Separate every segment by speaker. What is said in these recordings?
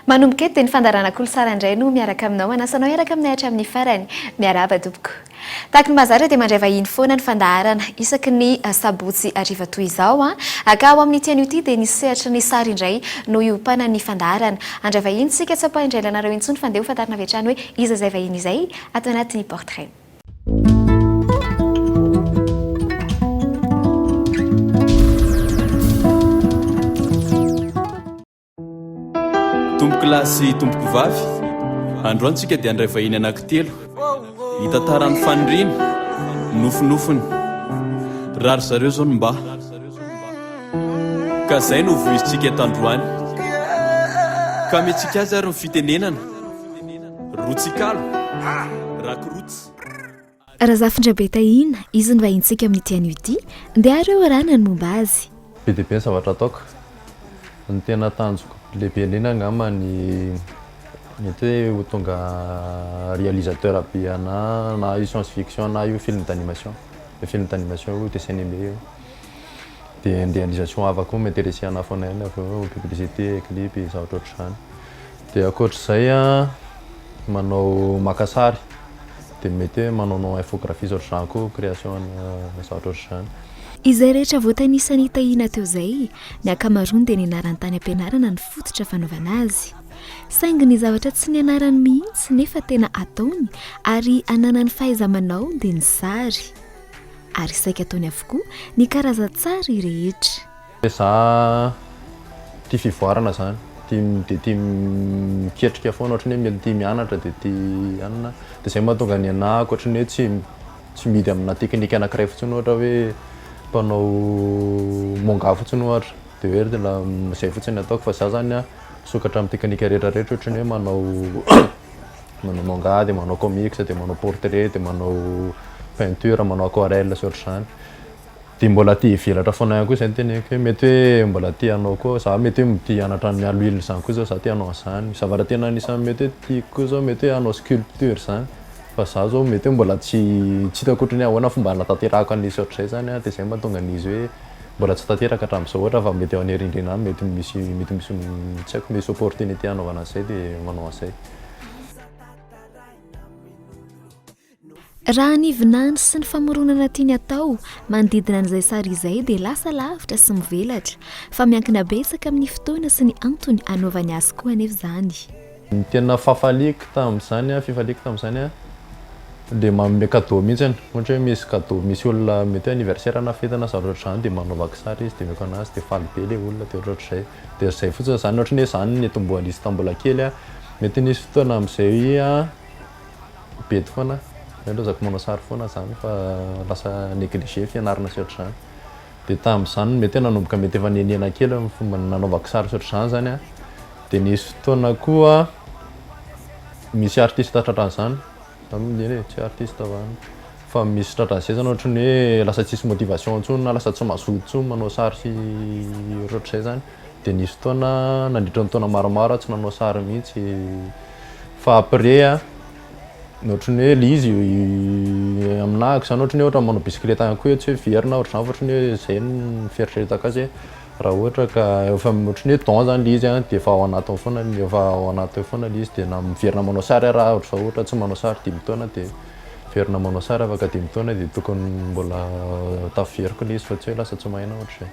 Speaker 1: Manomboka eto dia ny fandarana kolosara indray no miaraka aminao manasanao hiaraka aminay hatramin'ny farany miaraba tompoko. Tahaka ny mazara dia mandray vahiny foana ny fandarana isaky ny sabotsy hariva toy izao ka ao amin'ny tian'io ity dia nisy sehatra ny sary indray no iompana ny fandarana. Andray vahiny sika tsapaha indray lanareo intsony fandeha ho fantarina avy hatrany hoe iza izay vahiny izay atao anatin'ny portrait.
Speaker 2: Tompoko lahy sy tompoko vavy, androany tsika dia andray vahiny anankitelo hitantarany faniriana nofinofiny rary zareo zao ny mba ka zay no voizintsika eto androany ka metsika azy ary ny fitenenana rotsikalo rakorotsy.
Speaker 1: Razafindrabe Tahiana, izy ny vahintsika amin'ny tian'io ity dia areo rana ny momba azy.
Speaker 3: Be dia be ny zavatra ataoko. Ny tena tanjoko lehibe indrindra angamba ny mety hoe ho tonga réalisateur be na io science fiction na io film d'animation. Le film d'animation io dessin animé io. Dia ny réalisation hafa koa m'intéressé ana foana ihany avy eo publicité, clip, zavatra ohatr'izany. Dia ankoatr'izay manao maka sary. Dia mety hoe manao infographie ohatr'izany koa création zavatra ohatr'izany.
Speaker 1: Izay rehetra voatanisany Tahiana teo izay, ny ankamaroany dia nianarany tany am-pianarana ny fototra fanaovana azy. Saingy ny zavatra tsy nianarany mihitsy nefa tena ataony ary ananany fahaiza-manao dia ny sary. Ary saika ataony avokoa ny karazan-tsary rehetra.
Speaker 3: Za tia fivoarana zany, tia miketrika foana ohatrany hoe tia mianatra dia tia anana. Dia izay mahatonga ny anahy ohatrany hoe tsy midy amina teknika anankiray fotsiny ohatra hoe mpanao manga fotsiny ohatra dia hoe izay fotsiny ataoko fa za zany sokatra amin'ny teknika rehetrarehetra ohatrany hoe manao manga dia manao comics dia manao portrait dia manao peinture manao aquarelle sy ohatr'izany. Dia mbola tia hivelatra foana ihany koa izay ny teneniko hoe mety hoe mbola tia hanao koa za mety hoe tia hanatra ny AVRIL zany koa zao za tia hanao an'izany. Zavatra tena anisany mety hoe tiako koa zao mety hoe hanao sculpture zany. Fa za zao mety hoe mbola tsy hitako ohatrany ahoana fomba hanatanterahako an'izy ohatr'izay zany dia izay mahatonga an'izy hoe mbola tsy tanteraka hatramin'izao ohatra fa mety eo an'erindrina any mety misy tsy haiko misy opportunité hanaovana an'izay dia manao an'izay.
Speaker 1: Raha ny vinany sy ny famoronana tiany atao manodidina an'izay sary izay dia lasa lavitra sy mivelatra fa miankina betsaka amin'ny fotoana sy ny antony anaovany azy koa anefa izany.
Speaker 3: Ny tena fifaliako tamin'izany dia manome cadeau mihitsy ohatra hoe misy cadeau misy olona mety hoe anniversaire na fety na zavatra ohatr'izany dia manaovako sary izy dia meko anazy dia faly be ilay olona dia ohatr'izay. Dia izay fotsiny zany ohatrany hoe izany ny tomboan'izy tambola kely mety nisy fotoana amin'izay bedy foana aloha zako manao sary foana zany fa lasa négligé fianarana sy ohatr'izany. Dia tamin'izany mety hoe nanomboka mety efa nenena kely amin'ny fomba nanaovako sary sy ohatr'izany zany dia nisy fotoana koa misy artiste tratran'izany tsy artiste fa misy tratran'izay zany ohatrany hoe lasa tsisy motivation intsony na lasa tsy mahazoto intsony manao sary sy ohatr'izay zany. Dia nisy fotoana nandritra ny taona maromaro tsy nanao sary mihitsy fa après ohatrany hoe ilay izy aminahako zany ohatrany hoe ohatra manao bisikileta ihany koa tsy hoe verina ohatr'izany ohatrany hoe izay ny fieritreretako azy raha ohatra ka efa ohatrany hoe don zany ilay izy dia efa ao anatiny foana ilay izy dia na miverina manao sary raha ohatra tsy manao sary 10 taona dia verina manao sary afaka 10 taona dia tokony mbola tafiveriko ilay izy fa tsy hoe lasa tsy mahina ohatr'izay.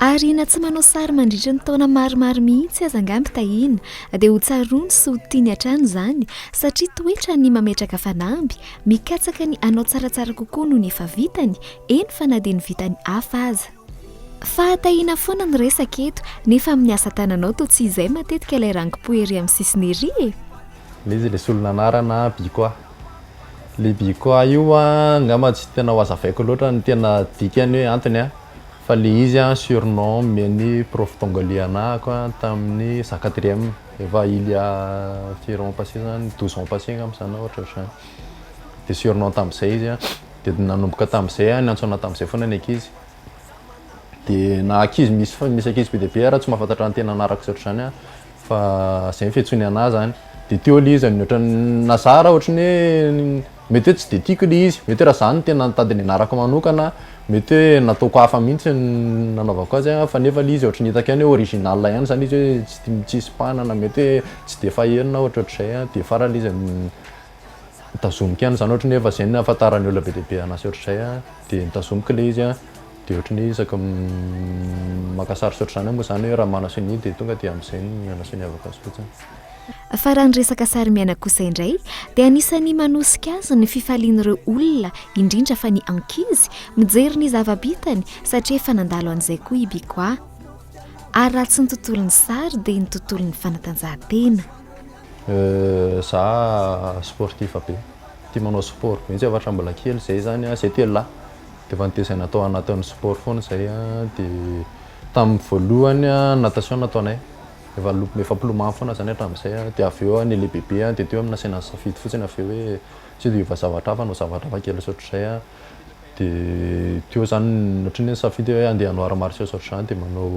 Speaker 1: Ary na tsy manao sary mandritra ny taona maromaro mihitsy aza angamby Tahiana dia ho tsarony sy ho tiany hatrany izany satria toetra ny mametraka fanamby mikatsaka ny anao tsaratsara kokoa noho ny efa vitany eny fa na dia ny vitany hafa aza. Fa Tahiana foana ny resaka eto nefa amin'ny asa tananao toa tsy izay matetika ilay rango-po ery amin'ny sisiny ery e.
Speaker 3: Ilay izy ilay solona anarana Bikoa. Ilay Bikoa io angamba tsy tena ho azavaiko loatra ny tena dikany hoe antony fa ilay izy surnom men'ny prof tongolais anahako tamin'ny za 4e efa il y a 4 ans passé zany 12 ans passé amin'izany ohatra ohatr'izany. Dia surnom tamin'izay izy dia nanomboka tamin'izay niantsona tamin'izay foana ny ankizy. Dia na ankizy misy ankizy be dia be raha tsy mahafantatra ny tena anarako sy ohatr'izany fa izay ny fiantsoany anahy zany. Dia teo ilay izy ohatrany nazara ohatrany hoe mety hoe tsy de tiako le izy mety hoe raha zany tena nitady nianarako manokana mety hoe nataoko hafa mihitsy nanaovako azy fa nefa le izy ohatry ny hitako ihany hoe original ihany zany izy hoe tsisy mpanana mety hoe tsy de fahenona ohatrohatr'izay de farany izy nitazomiko ihany zany ohatry ny efa zay ny ahafantarany olona be deaibe anazy ohatr'izay de nitazomiko le izy de ohatry ny isaka makasary sotr'izany moa zany hoe raha manao seny de tonga de am'izay miana seniavako azy fotsiny.
Speaker 1: Fa raha ny resaka sary miaina kosa indray dia anisany manosika azy ny fifalian'ireo olona indrindra fa ny ankizy mijery ny zava-bitany satria efa nandalo an'izay koa i BY ary raha tsy ny tontolon'ny sary dia ny tontolon'ny fanatanjahantena.
Speaker 3: Za sportif be tia manao sport mihitsy avatra mbola kely zay zany zay telahy de efa nitezay natao anatin'ny sport foana zay de tamin'ny voalohany natation nataonay efa pilomano foana zany hatramin'izay de avy eo ny le bebe de teo amina saina safidy fotsiny avy eo hoe tsy de hiova zavatra hafa no zavatra hafa kely sotr'izay de teo zany ohatry ny safidy hoe andeha hanao arts martiaux sotr'izany de manao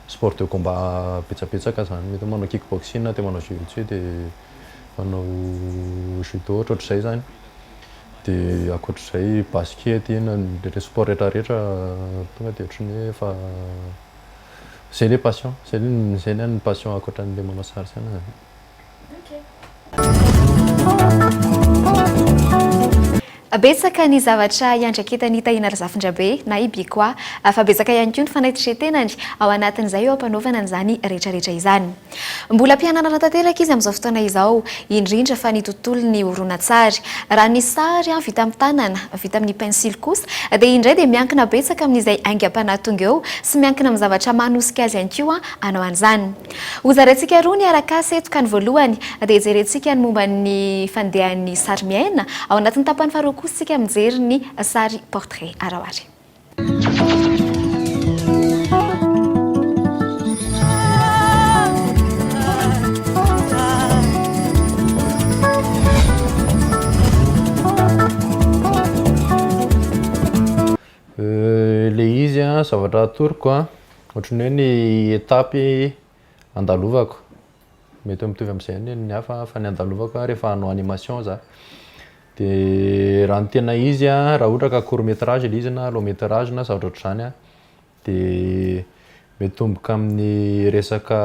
Speaker 3: sport de combat betsabetsaka zany mety manao kickboxing de manao jiu-jitsu de manao judo ohatrohatr'izay zany de akoatr'izay basket ina le sport rehetrarehetra tonga de ohatry ny hoe efa c'est les passions c'est une passion akoatran'le manao sary zany.
Speaker 1: Betsaka ny zavatra iandraketany Tahiana Razafindrabe na i BY fa betsaka ihany koa ny fanaitretenany ao anatin'izay eo ampanaovana an'izany rehetrarehetra izany. Mbola mpianana tanteraka izy amin'izao fotoana izao indrindra fa ny tontolon'ny horonan-tsary raha ny sary vita amin'ny tanana vita amin'ny pensily kosa dia indray dia miankina betsaka amin'izay aingam-panahy tonga eo sy miankina amin'ny zavatra manosika azy ihany koa anao an'izany. Hozarentsika roa ny arak'asa eto ka ny voalohany dia jerentsika ny momba ny fandehan'ny sary miaina ao anatin'ny tapany faharoa sika mijery ny sary portrait araoary.
Speaker 3: Le izy zavatra atoroko ohatry ny hoe ny etapy andalovako mety mitovy amin'izay ny hafa fa ny andalovako rehefa hanao animation za de raha ny tena izy raha ohatra ka court métrage le izy na long métrage na zavatra ohatr'izany de mety tomboka amin'ny resaka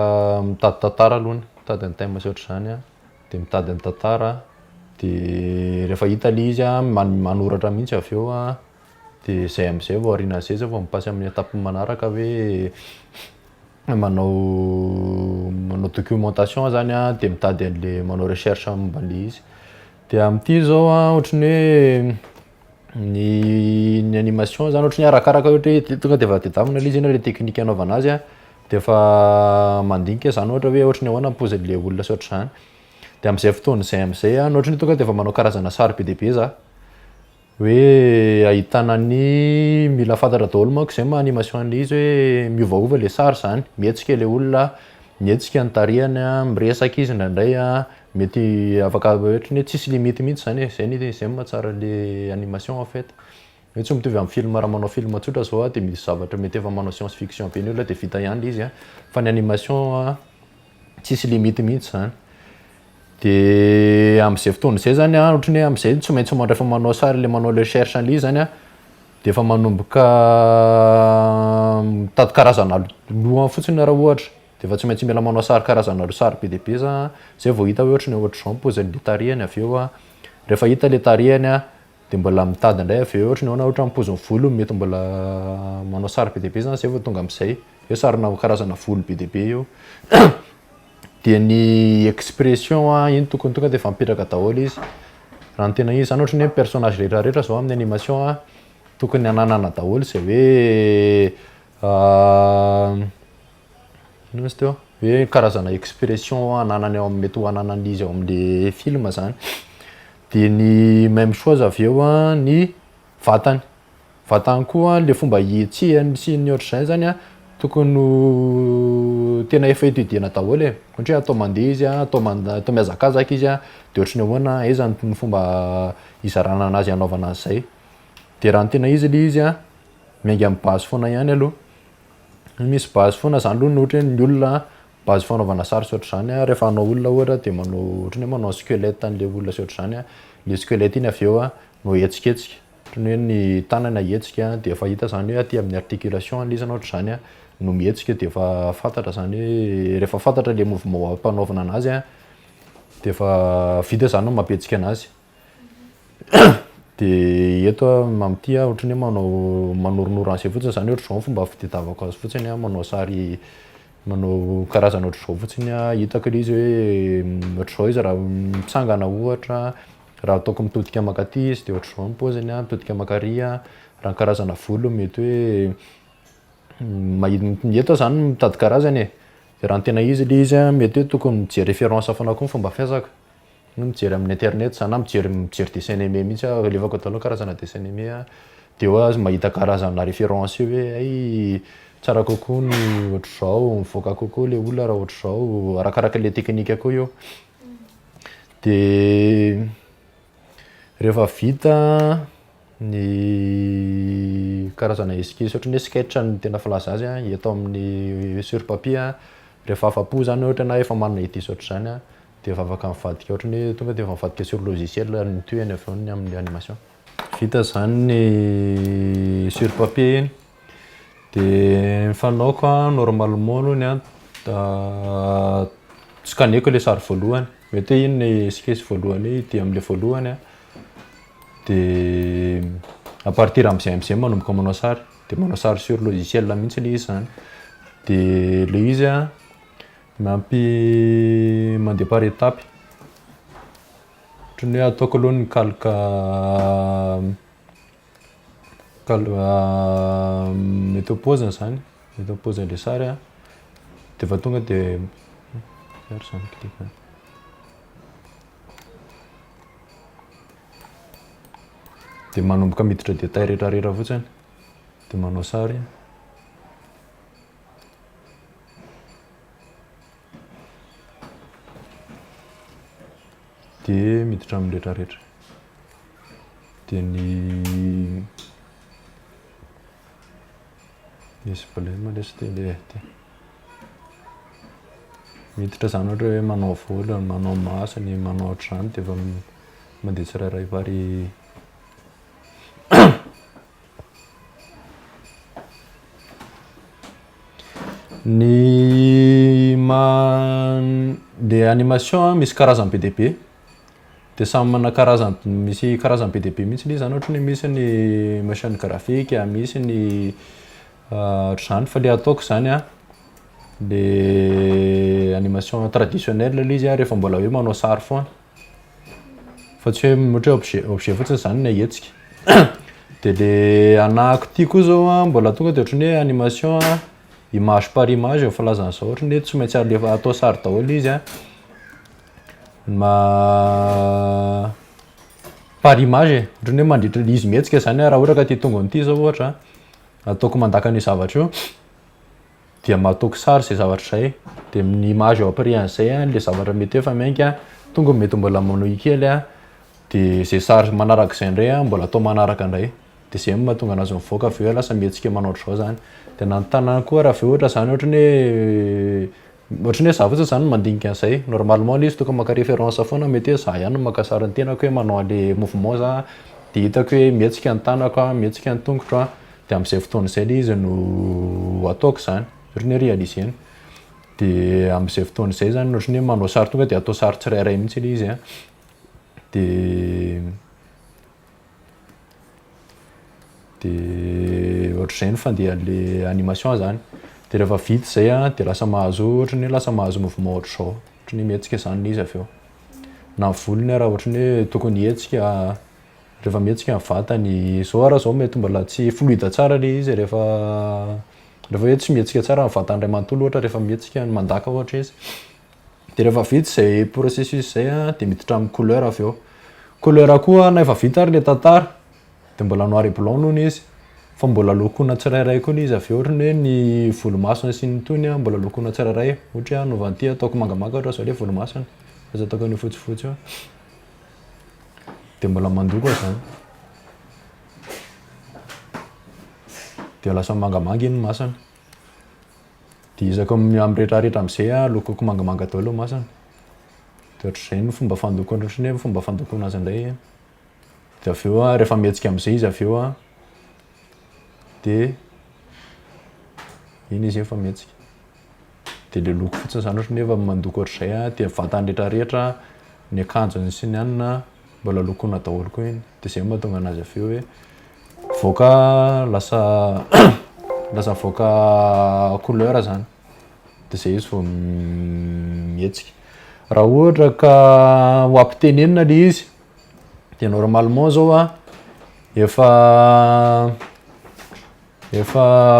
Speaker 3: mitady tantara aloha mitady ny thème sy ohatr'izany de mitady ny tantara de rehefa hita le izy manoratra mihitsy avy eo de zay amin'izay vao aorianan'izay zay vao mipasy amin'ny étape manaraka hoe manao documentation zany de mitady an'le manao recherche momba le izy de amin'ity zao ohatry ny hoe ny animation zany ohatry ny arakaraka ohatra hoe tonga de efa tedavina le izy na le teknika anaovana azy de efa mandinika zany ohatra hoe ohatry ny ahoana pose le olona sy ohatr'izany de amin'izay fotoana zay amin'izay ohatry ny tonga de efa manao karazana sary be deaibe za hoe ahitana ny mila fantatra daholo manko zay ma animation le izy hoe miovaova le sary zany mihetsika le olona mihetsika ny tarihany miresaka izy indraindray mety afaka ohatra ny hoe tsisy limite mihitsy zany zay mahatsara le animation en fait mety tsy mitovy amin'ny film raha manao film tsotra zao de misy zavatra mety efa manao science fiction be ny olona de vita ihany le izy fa ny animation tsisy limite mihitsy zany de amin'izay fotoana zay zany ohatra ny hoe amin'izay tsy maintsy mandray fa manao sary le manao le cherche an'le izy zany de efa manomboka mitady karazana loha fotsiny raha ohatra de efa tsy maintsy mila manao sary karazana sary be deaibe zay vao hita hoe ohatra ny ohatra zao pose le tarihany avy eo rehefa hita le tarihany de mbola mitady indray avy eo ohatra ny ahoana ohatra mipoziny volo mety mbola manao sary be deaibe zany zay vao tonga amin'izay eo sarina karazana volo be deaibe eo de ny expression iny tokony tonga de efa mipetraka daholo izy raha ny tena izy zany ohatra ny hoe personnage rehetrarehetra zao amin'ny animation tokony hananana daholo zay hoe izy teo hoe karazana expression ananany ao mety ho ananany izy ao amin'le film zany de ny même chose avy eo ny vatany koa le fomba hietsihany sy ny ohatr'izay zany tokony tena efa étudiena daholo ohatra hoe atao mandeha izy atao mihazakazaka izy de ohatra ny ahoana aiza ny fomba izarana anazy anaovana an'izay de raha ny tena izy le izy miainga amin'ny base foana ihany aloha misy base foana zany aloha ohatra hoe ny olona base fanaovana sary sy ohatr'izany rehefa hanao olona ohatra de manao ohatra ny hoe manao squelette an'le olona sy ohatr'izany le squelette iny avy eo no etsiketsika ohatrany hoe ny tanana hetsika de efa hita zany hoe aty amin'ny articulation l'izy anao ohatr'izany no mihetsika de efa fantatra zany hoe rehefa fantatra le mouvement ampanaovana anazy de efa vita zany no mampihetsika anazy de eto am'ty ohatrany hoe manoronoro an'izay fotsiny zany ohatr' zao fomba fitadiavako azy fotsiny manao sary manao karazana ohatr' zao fotsiny hitako le izy hoe ohatr' zao izy raha mitsangana ohatra raha ataoko mitodika makaty izy de ohatr' zao ny paoziny mitodika makary raha karazana volo mety hoe eto zany mitady karazany de raha tena izy le izy mety hoe tokony mijery référence afana koa fomba fiasako mijery amin'ny internet zany mijery dessin animé mihitsy alevako taloha karazana dessin animé de eo azy mahita karazana référence io hoe ay tsara kokoa ny ohatr' zao mivoaka kokoa le olona raha ohatr' zao arakaraka le teknika koa io de rehefa vita ny karazana esquisse ohatran'ny hoe sketch ny tena filaza azy eto amin'ny sur papier rehefa afa-po zany ohatra na efa manana idée ohatr'izany de efa afaka mivadika ohatrany hoe tonga de efa mivadika sur logiciel ny toerany avy eo amin'ny animation vita zany ny sur papier de fanaoko normalement aloha scaneko le sary voalohany mety hoe iny ny esquisse voalohany de am'le voalohany de à partir am'zay manomboka manao sary de manao sary sur logiciel mihitsy le izy zany de le izy mandeha par étape ohatrany hoe ataoko aloha ny mety pauziny zany mety pauziny le sary de fa tonga de de manomboka miditra détail rehetrarehetra fotsiny de manao sary de miditra amin'ny rehetrarehetra de ny misy problème lesy tele miditra zany ohatra hoe manao volo manao masony manao ohatr'izany de efa mandeha tsirairay vary ny le animation misy karazany be dia be de samy manana karazany misy karazany be dia be mihitsy le zany ohatra ny misy ny machine graphique misy ny ohatr'izany fa le ataoko zany le animation traditionnelle le izy rehefa mbola hoe manao sary foana fa tsy hoe ohatra hoe objet fotsiny zany ny ahetsika de le anahako ty koa zao mbola tonga de ohatrany hoe animation image par image filazan'izao ohatrany hoe tsy maintsy alefa atao sary daholo izy par image ohatrany hoe mandritra izy mihetsika zany raha ohatra ka ty tongony ty zao ohatra ataoko mandaka ny zavatra io dia mahataoko sary zay zavatra zay de ny image eo après an'izay le zavatra mety efa mainka tonga mety mbola manohy kely de zay sary manaraka izay indray mbola atao manaraka indray de zay mahatonga anazy mivoaka avy eo lasa mihetsika manao ohatr'izao zany de na ny tanana koa raha avy ohatra zany ohatrany hoe za fotsiny zany mandinika an'izay normalement le izy tokony maka référence foana mety hoe za ihany no maka sary ny tenako hoe manao le mouvement za de hitako hoe mihetsika ny tanako mihetsika ny tongotro de am'izay fotoana izay le izy no ataoko zany ohatrany hoe réalisena de am'izay fotoana izay zany ohatrany hoe manao sary tonga de atao sary tsirairay mihitsy le izy de ohatr'izay ny fandehan'le animation zany de rehefa vita zay de lasa mahazo ohatrany hoe lasa mahazo mouvement ohatr'izao ohatrany hoe mihetsika zany le izy avy eo na volony raha ohatrany hoe tokony hetsika rehefa mihetsika ny vatany zao raha zao mety mbola tsy fluide tsara le izy rehefa hoe tsy mihetsika tsara ny vatan'ray manontolo ohatra rehefa mihetsika ny mandaka ohatra izy de rehefa vita zay processus zay de miditra amin'ny couleur avy eo couleur koa na efa vita ary le tantara de mbola noir et blanc noho izy fa mbola lokona tsirairay koa le izy avy eo ohatrany hoe ny volomasona sy ny tony mbola lokona tsirairay ohatra hoe novanty ataoko mangamanga ohatra zao le volomasona fa tsy ataoko ny fotsifotsy eo de mbola mandoko zany de lasa mangamanga iny masana de izako amin'ny rehetrarehetra am'izay lokoko mangamanga daholo masana de ohatr'izay ny fomba fandoko ohatrany hoe fomba fandokona azy indray dia avy eo a rehefa mihetsika amin'izay izy avy eo a dia iny izy efa mihetsika dia le loko fotsiny zany ohatra ny efa mandoko ohatr'izay a dia vatany rehetrarehetra ny akanjony sy ny anina mbola lokoina daholo koa iny dia zay mahatonga anazy avy eo hoe voaka lasa lasa voaka couleur zany dia zay izy vao mihetsika raha ohatra ka ho ampitenenina le izy dia normalement zao a efa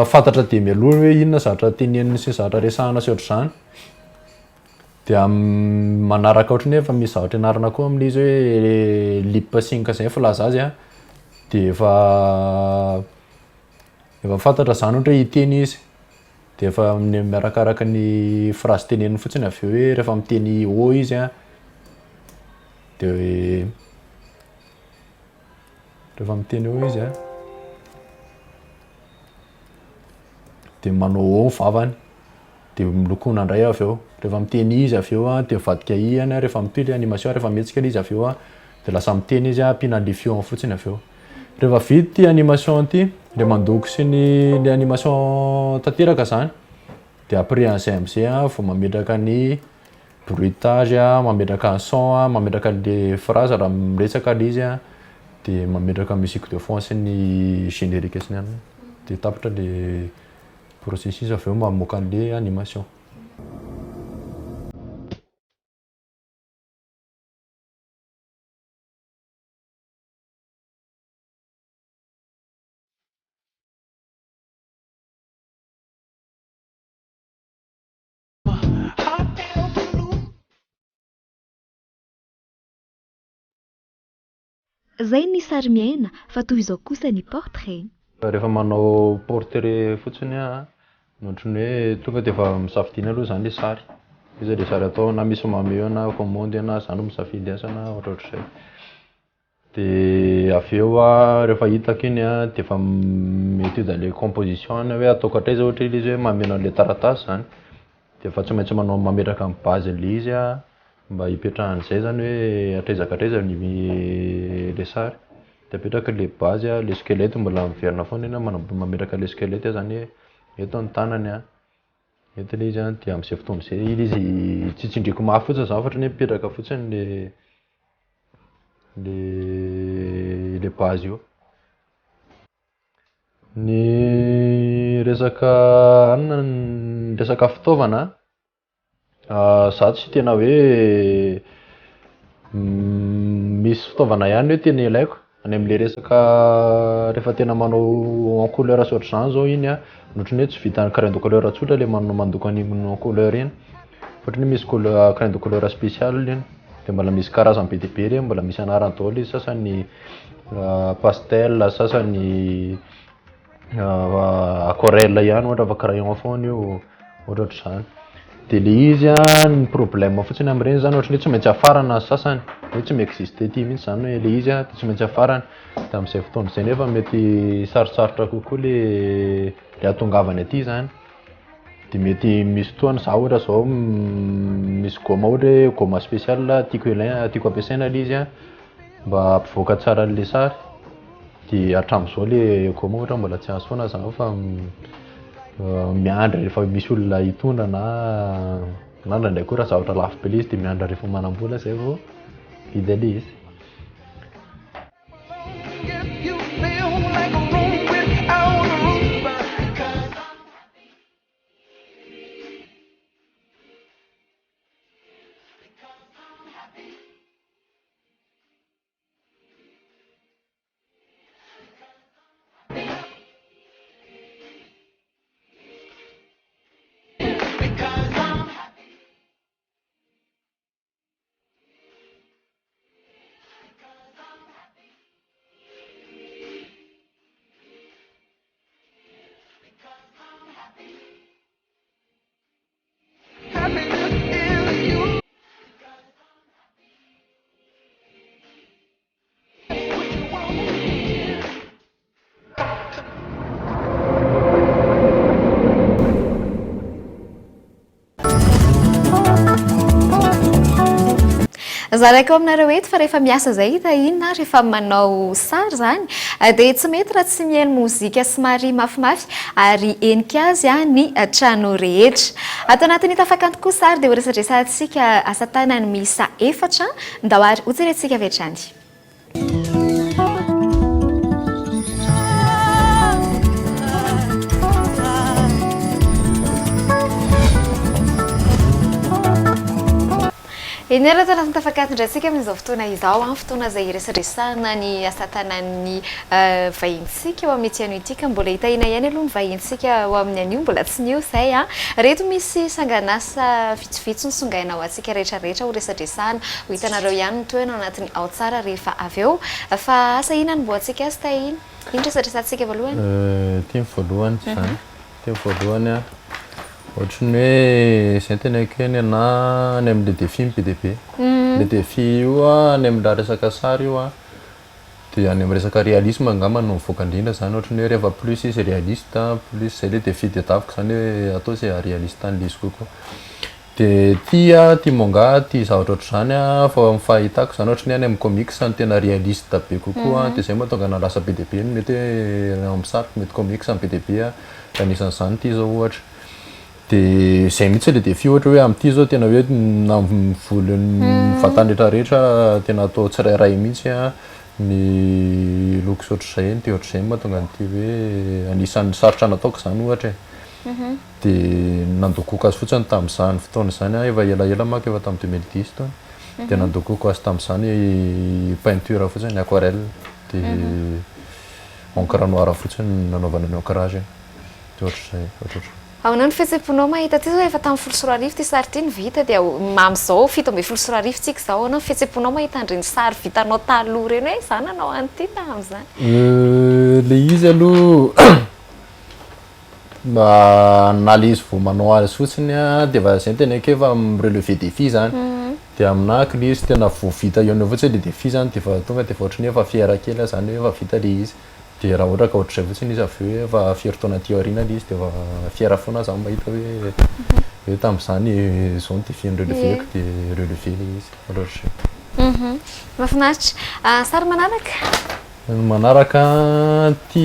Speaker 3: fantatra dia mialoha hoe inona zavatra teneniny sy zavatra resahana sy ohatr'izany dia manaraka ohatra ny efa misy zavatra ianarana koa amin'ilay izy hoe lip-sync zay filaza azy a dia efa fantatra zany ohatra hoe hiteny izy dia efa miarakaraka ny phrase teneniny fotsiny avy eo hoe rehefa miteny o izy a dia rehefa miteny o izy a dia manao o ny vavany dia milokona indray avy eo rehefa miteny izy avy eo a dia mivadika i any a rehefa mitohy le animation rehefa mihetsika le izy avy eo a dia lasa miteny izy a ampiana le feo fotsiny avy eo rehefa vita ty animation ty le mandoko sy ny le animation tanteraka zany dia après an'izay amin'izay a vao mametraka ny bruitage a mametraka ny son a mametraka le phrase raha miresaka le izy a dia mametraka musique de fond sy ny générique sy ny any dia tapitra le processus avy eo mamoaka an'le animation.
Speaker 1: Zay ny sary miaina fa toy izao kosa ny portrait.
Speaker 3: Rehefa manao portrait fotsiny a ohatran'ny hoe tonga dia efa misafidiana aloha zany le sary izy le sary atao na misy mameo na commande na zany no misafidy asa na ohatrohatr'izay dia avy eo a rehefa hitako iny a dia efa étude le composition hoe ataoko hatray zao ohatra izy hoe mameno an'le taratasy zany dia efa tsy maintsy manao mametraka amin'ny base le izy a mba hipetrahan'izay zany hoe hatrezaka le sary dia apetraka le base a le squelette mbola miverina foana iny a mametraka le squelette zany hoe eto ny tanany a eto le izy a dia amin'izay fotoana izay iny izy tsy tsindriako mafy fotsiny zany fa ohatran'ny hoe mipetraka fotsiny le base io. Ny resaka fitaovana za tsy tena hoe misy fitaovana ihany hoe tena ilaiko any amin'le resaka rehefa tena manao en couleur sy ohatr'izany zao iny a ohatran'ny hoe tsy vita crayon de couleur tsotra le mandoko an'iny en couleur iny fa ohatran'ny hoe misy crayon de couleur spécial iny dia mbola misy karazany be dia be ireny mbola misy anarany daholo izy sasany pastel sasany aquarelle ihany ohatra fa crayon foana io ohatrohatr'izany dia le izy a ny problème fotsiny amin'ireny zany ohatran'ny hoe tsy maintsy afarana sasany hoe tsy mi-existe ty mihitsy zany hoe le izy a dia tsy maintsy afarana dia amin'izay fotoana izay nefa mety sarotsarotra kokoa le hatongavany aty zany dia mety misy fotoana za ohatra zao misy goma ohatra hoe goma spécial tiako ampiasaina le izy a mba hampivoaka tsara an'le sary dia hatramin'izao le goma ohatra mbola tsy azo foana za fa miandry rehefa misy olona hitondra na ndraindray koa raha zavatra lafo be le izy dia miandry rehefa manam-bola zay vao hidy le izy.
Speaker 1: Zaraiko aminareo eto fa rehefa miasa zay Tahiana rehefa manao sary zany dia tsy mety raha tsy mihaino mozika somary mafimafy ary enika azy ny trano rehetra. Ato anatin'ny tafakanto koa sary dia horesadresantsika asa tanany miisa 4 ndao ary hojerentsika avy hatrany. Eny ara tao anatin'ny tafakanton-dratsika amin'izao fotoana izao fotoana izay resadresana ny asa tanan'ny vahintsika eo amin'ny tiano itika mbola hitahina ihany aloha ny vahintsika ao amin'ny anio mbola tsy nio zay reto misy sanganasa vitsivitsy nisongaina ho antsika rehetrarehetra ho resadresana ho hitanareo ihany ny toena anatin'ny ao tsara rehefa avy eo fa asa ina ny mbo antsika azy Tahina ino resadresantsika voalohany
Speaker 3: Ty voalohany zany ty voalohany ohatry ny hoe izay tena keny na any amin'ny le défi PDP le défi io any amin'ny raha resaka sary io dia any amin'ny resaka réalisme angamba no mivoaka indrindra zany ohatry ny hoe rehefa plus izy réaliste plus izay le défi diataviko zany hoe atao izay réaliste an'ilay izy kokoa dia ty monga ty zavatra ohatry zany fa fahitako zany ohatry ny any amin'ny comics ny tena réaliste be kokoa dia izay mahatonga na lasa PDP mety hoe amin'ny sary mety comics amin'ny PDP anisan'izany ty zao ohatra dia izay mihitsy le défi ohatra hoe amin'ity zao tena hoe na volon'ny vatany rehetrarehetra tena atao tsirairay mihitsy ny loko ohatr'izay ty ohatr'izay mahatonga an'ity hoe anisan'ny sarotra nataoko zany ohatra dia nandokoko azy fotsiny tamin'izany fotoana zany efa elaela maka efa tamin'ny 2010 tao dia nandokoko azy tamin'izany peinture fotsiny aquarelle dia encre noir fotsiny nanaovana ny ancrage dia ohatr'izay ohatr'ohatry.
Speaker 1: Aonao ny fihetsem-ponao mahita ty zao efa tamin'ny 10 ty sary ty ny vita dia amin'izao 17 tsika zao anao ny fihetsem-ponao mahita an'ireny sary vitanao taloha reny hoe izany anao an'ity tamin'izany.
Speaker 3: Le izy aloha na le izy vao manao azy fotsiny dia efa izay tena ke efa relevé défi zany dia aminahiko le izy tena vao vita eo fotsiny le défi zany dia efa tonga dia efa ohatry ny efa fiera kely zany hoe efa vita le izy. Dia raha ohatra ka ohatr'izay fotsiny izy avy eo efa fieritaona aty aoriana le izy dia efa fiera foana zany mahita hoe tamin'izany zao ny défi nireleveko dia relevé le izy ohatr'izay.
Speaker 1: Mahafinaritra. Sary manaraka?
Speaker 3: Manaraka ty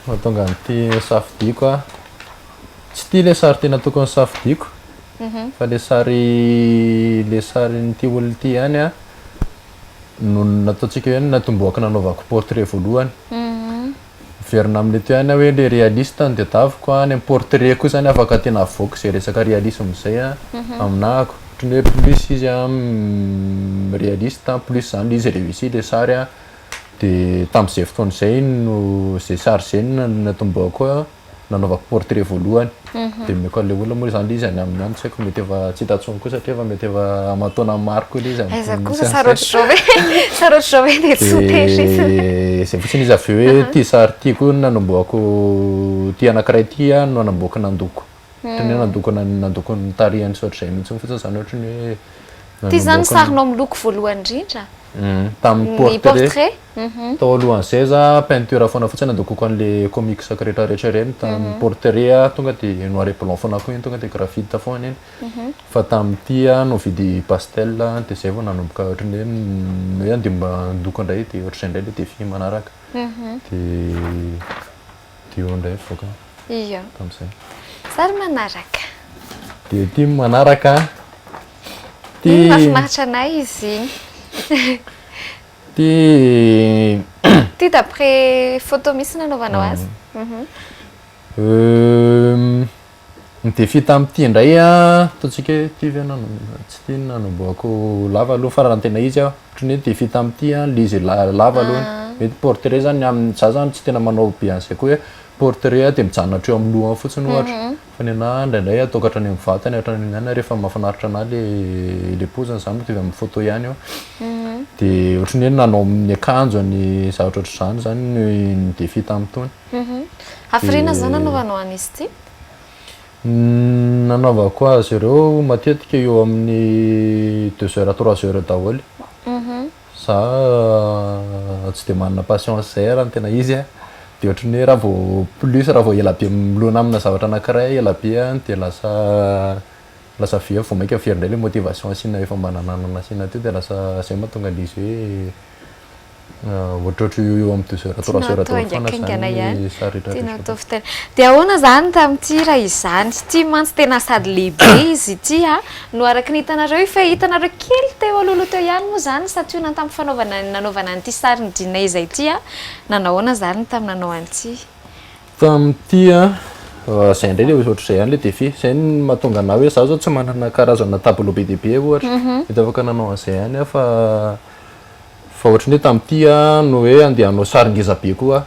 Speaker 3: mahatonga an'ity safidiko tsy ty le sary tena tokony safidiko fa le sary n'ity olona ity ihany no nataontsika hoe natomboaka nanaovako portrait voalohany verina amin'le teo ihany hoe le réaliste ny diataviko any amin'ny portrait koa zany afaka tena avoaka izay resaka réalisme izay aminahako ohatry ny hoe plus izy réaliste plus zany izy réussi le sary dia tamin'izay fotoana izay no izay sary izay natomboako nanaovako portrait voalohany dia meko an'ilay olona moa zany le izy any amin'ny any tsy haiko mety efa tsy hitantsony koa satria efa mety efa amataona maro koa le izy
Speaker 1: aiza kosa sary ohatr'izao hoe dia tsy ho tesy izy
Speaker 3: izay fotsiny izy avy eo hoe ty sary ty koa nanamboako ty anankiray ty no anamboaka nandoko ohatry hoe nandoko ny tarihany sy ohatr'izay mihitsy fotsiny zany ohatry ny hoe
Speaker 1: ty zany sarinao miloko voalohany indrindra
Speaker 3: tamin'ny portrait tao alohan'izay za peinture foana fotsiny nandokoko an'le comics rehetrarehetra ireny tamin'ny portrait tonga dia noir et blanc foana koa iny tonga dia graphite foana iny fa tamin'ity no vidy pastel dia izay vao nanomboka ohatry ny hoe andeha mba ndoko indray dia ohatr'izay indray le défi manaraka dia eo indray voaka tamin'izay.
Speaker 1: Sary manaraka
Speaker 3: dia ty manaraka ty
Speaker 1: mahafinaritra anay izy ty d'après photo misy nanaovanao azy
Speaker 3: ny défi tamin'ity indray ataontsika hoe ty ve tsy ty nanamboako lava aloha fa raha ny tena izy ohatry ny hoe défi tamin'ity le izy lava aloha mety portrait zany za zany tsy tena manao be an'izay koa hoe portrait dia mijanona hatreo amin'ny lohany fotsiny ohatra fa ny anahy indraindray ataoko hatrany amin'ny vatany hatrany ihany rehefa mahafinaritra anahy le poziny zany dia amin'ny photo ihany eo dia ohatry ny hoe nanao amin'ny akanjo ny zavatra ohatr'izany zany ny défi tamin'tony.
Speaker 1: Hafirina zao nanaovanao an'izy ity?
Speaker 3: Nanaovako azy ireo matetika eo amin'ny 2 heures à 3 heures daholo za tsy dia manana patience zay raha ny tena izy dia ohatry ny hoe raha vao plus raha vao ela be milona amina zavatra anankiray ela be dia lasa lasa via vao maika firy indray le motivation asina efa manananana asina teo dia lasa zay mahatonga an'izy hoe ohatrohatry eo amin'ny 2 heures 3 heures
Speaker 1: Tianao
Speaker 3: sary
Speaker 1: atao fitena dia ahoana zany tamin'ity raha izany tia mantsy tena sady lehibe izy ity no araka ny hitanareo efa hitanareo kely teo alohaloha teo ihany moa zany satria tamin'ny nanaovana an'ity sary ny dinay izay ity nanahoana zany tamin'ny nanao an'ity
Speaker 3: tamin'ity zay indray le ohatr'izay ihany le défi zay ny mahatonga anao hoe zaho zao tsy manana karazana tableau be dia be ohatra hita afaka nanao an'izay ihany fa ohatrany hoe tamin'ity no hoe andeha hanao sary ngeza be koa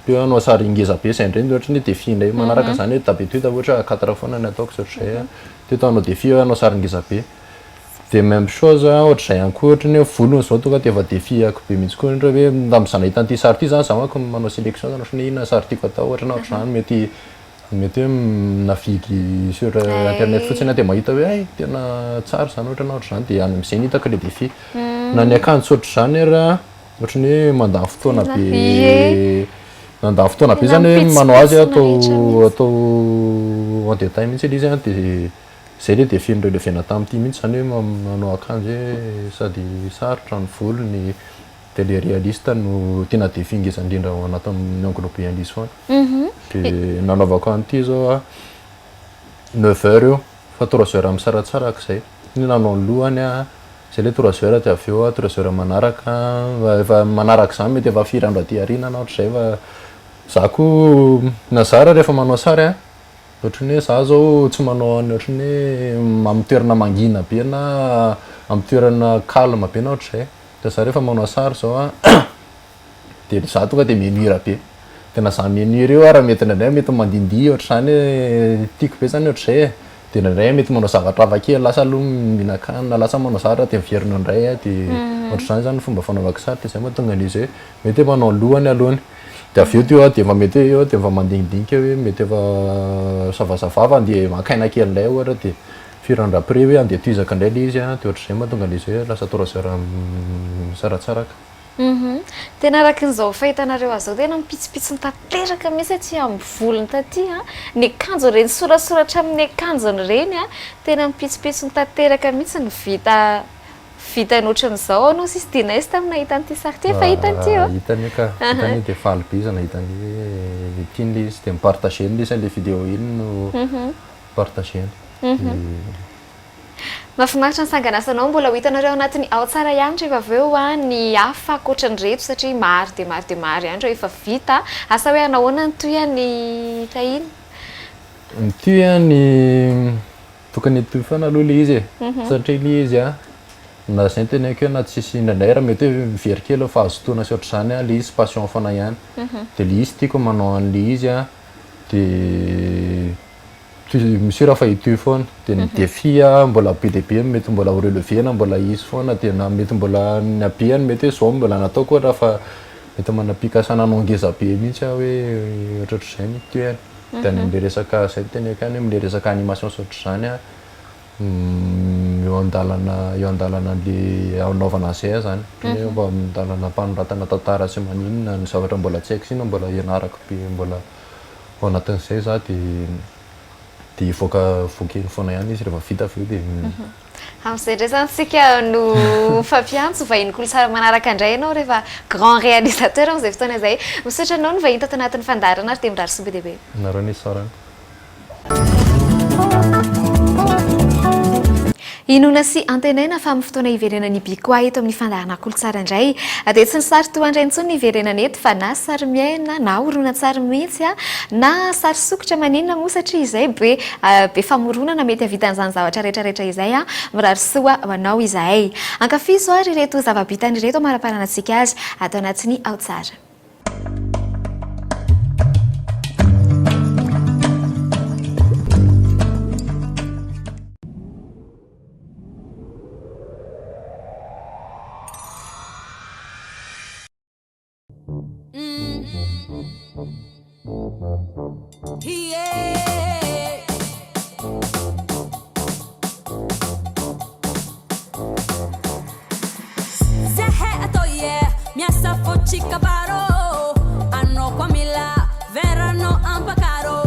Speaker 3: teo hanao sary ngeza be zay indray ohatrany hoe défi indray manaraka zany hoe d'habitude ohatra 4 foana ny ataoko ohatr'izay teo tao hanao défi hanao sary ngeza be dia même chose ohatr'izay ihany koa ohatrany hoe volony zao tonga dia efa défi ako be mihitsy koa ohatra hoe tam'izany hitan'ity sary ity zany zaho manko manao sélection zany ohatrany hoe inona sary tiako atao ohatra na ohatr'izany mety hoe navidy sur internet fotsiny dia mahita hoe tena tsara zany ohatra na ohatr'izany dia any amin'izay ny hitako le défi na ny akanjo ohatr'izany ara ohatrany hoe mandany fotoana be mandany fotoana be zany hoe manao azy atao en détail mihitsy le izy dia zay le défi nireo levena tamin'ity mihitsy zany hoe manao akanjo hoe sady sarotra ny volony dia le réaliste no tena défi ngeza indrindra ao anatin'ny englobé an'izy foana dia nanaovako an'ity zao 9 heures eo fa 3 heures amin'ny saratsara ak'izay ny nanao ny lohany zay le 3 heures dia avy eo 3 heures manaraka efa manaraka izany mety efa 4 andro aty arina na ohatr'izay fa za koa nazara rehefa manao sary ohatrany hoe za zao tsy manao any ohatrany hoe amin'ny toerana mangina be na amin'ny toerana calme be na ohatr'izay dia za rehefa manao sary zao dia za tonga dia mianira be tena za mianira eo raha mety nandray mety mandindia ohatr'izany hoe tiako be zany ohatr'izay dia nandray mety manao zavatra avakely lasa aloha mihinan-kanina lasa manao sary dia miverina indray dia ohatr'izany zany fomba fanaovako sary dia zay mahatonga an'izy hoe mety hoe manao lohany alohany dia avy eo teo dia efa mety eo dia efa mandingidinika hoe mety efa savasavava andeha makaina kely indray ohatra dia 4 andro après hoe andeha toizaka indray le izy dia ohatr'izay mahatonga an'izy hoe lasa 3 heures saratsaraka
Speaker 1: tena araka n'izao fahitanareo azao tena mipitsipitsy tanteraka mihitsy aty amin'ny volony taty ny akanjo ireny sorasoratra amin'ny akanjony ireny tena mipitsipitsy tanteraka mihitsy ny vita ny ohatran'izao anao sisy dinay sy tamin'ny nahitan'ity sary ty efa hitan'ity
Speaker 3: hitany ka hitany dia faly be zany hitany hoe tiany le izy dia mipartage ny le vidéo iny no partage
Speaker 1: mahafinaritra ny sanganasanao mbola ho hitanareo anatin'ny ao tsara ihany rehefa avy eo ny hafa ankoatran'ireto satria maro dia maro ihany rehefa vita asa hoe anahoana ny toy ny tahiny
Speaker 3: ny toy ny tokony toy foana aloha le izy satria le izy na zay tena akeo na tsisy indraindray raha mety hoe mivery kely fa azo fotoana sy ohatr'izany le izy passion foana ihany dia le izy tiako manao an'le izy dia monsieur raha fa itoy foana dia ny défi mbola be dia be mety mbola ho relevé na mbola izy foana dia na mety mbola ny abeany mety hoe zao mbola nataoko raha fa mety manapikasana anao ngeza be mihitsy hoe ohatrohatr'izay ny toy dia ny am'le resaka zay tena akany am'le resaka animation sy ohatr'izany eo an-dalana le anaovana azay zany mba an-dalana mpanoratana tantara sy maninona ny zavatra mbola tsy haiko sina mbola ianarako be mbola ao anatin'izay za dia ivoaka voakely foana ihany izy rehefa vita avy eo dia
Speaker 1: amin'izay indray zany tsika no fampiantso vahiny kolotsara manaraka indray ianao rehefa grand réalisateur amin'izay fotoana izay misaotra anao no vahiny tato anatin'ny fandarana ary dia mirary soa be dia be
Speaker 3: nareo nisy sarany
Speaker 1: inona sy antenaina fa amin'ny fotoana hiverenany bikoa eto amin'ny fandarana kolotsara indray dia tsy ny sary toa indray intsony ny hiverenana eto fa na sary miaina na horonan-tsary mihitsy na sary sokotra maninona moa satria izay be famoronana mety havitan'izany zavatra rehetrarehetra izay mirary soa manao izahay ankafizo ary ireto zava-bitany ireto maraparana antsika azy atao anatin'ny ao tsara
Speaker 4: Verranno a Bacaro,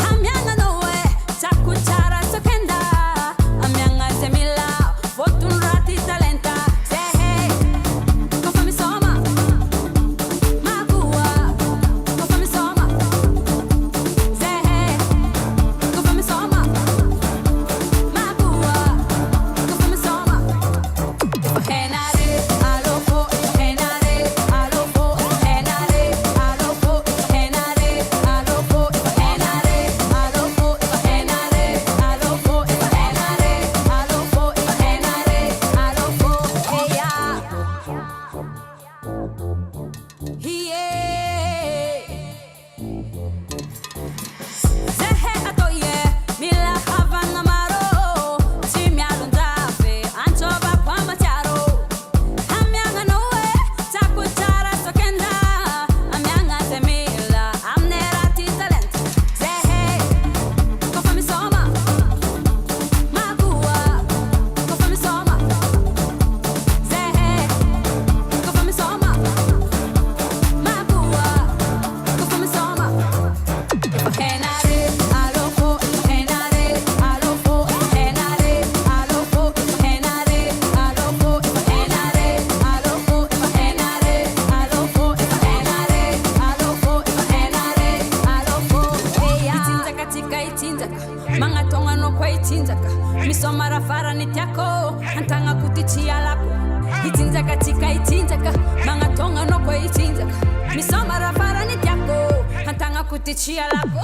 Speaker 4: a mia noe, c'ha cucciara so che andare. no kwaitinzaka misomara farani tiako antanga kutichia lako itinzaka tikaitinzaka mangatonga no kwaitinzaka misomara farani tiako antanga kutichia lako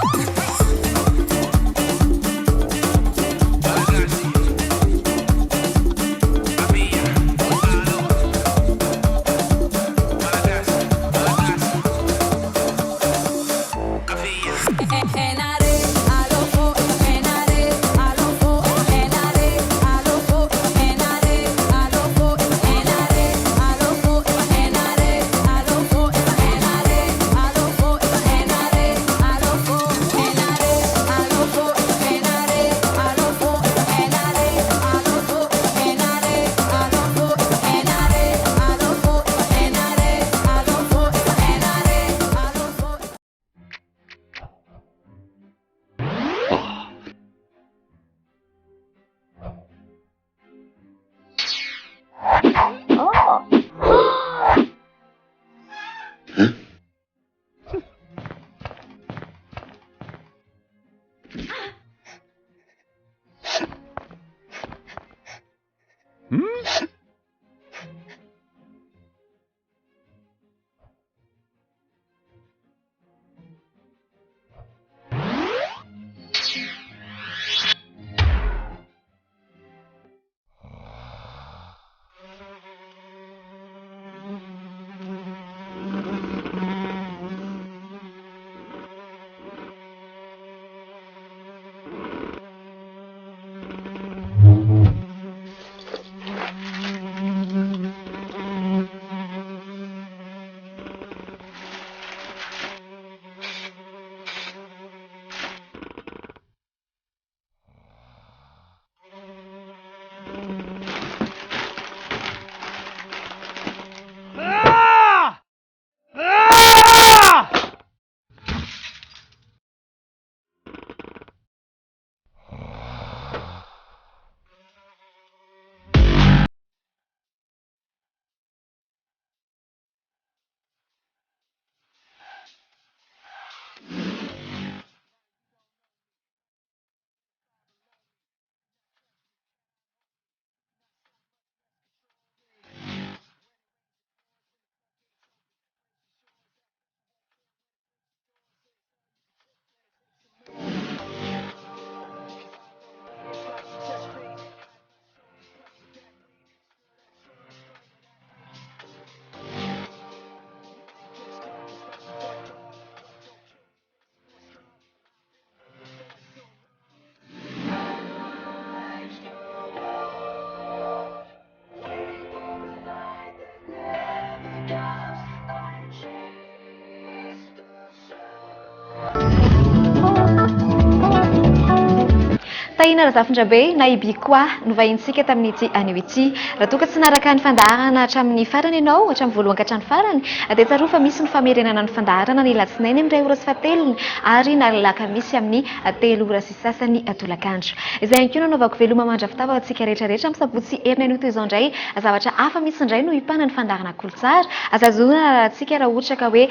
Speaker 1: Tahiana razafindrabe na iby koa novahintsika tamin'ity anio ity raha toa ka tsy naraka ny fandaharana hatramin'ny farany ianao hatramin'ny voalohany ka hatramin'ny farany dia tsaroa fa misy ny famerenana ny fandaharana ny latsinainy amin'ny 2 ora sy fahatelony ary na alakamisy amin'ny 3 ora sy sasany tolakandro. Izay ihany koa nanaovako veloma mandrafitava antsika rehetrarehetra amin'ny sabotsy herinay anio toy izao indray zavatra hafa misy indray no hipana ny fandaharana kolotsara azazoana antsika raha ohatra ka hoe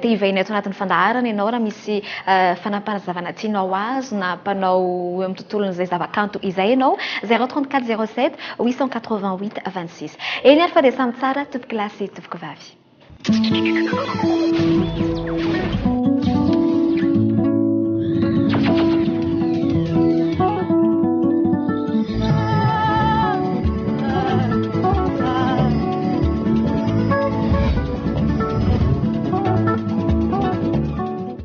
Speaker 1: te hivaina ato anatin'ny fandaharana ianao raha misy fanampahazavana tianao azo na mpanao amin'ny tontolo zay zavakanto izay ianao 034 07 888 26 eny ary fa dia samy tsara tompoko lasy tompoko vavy.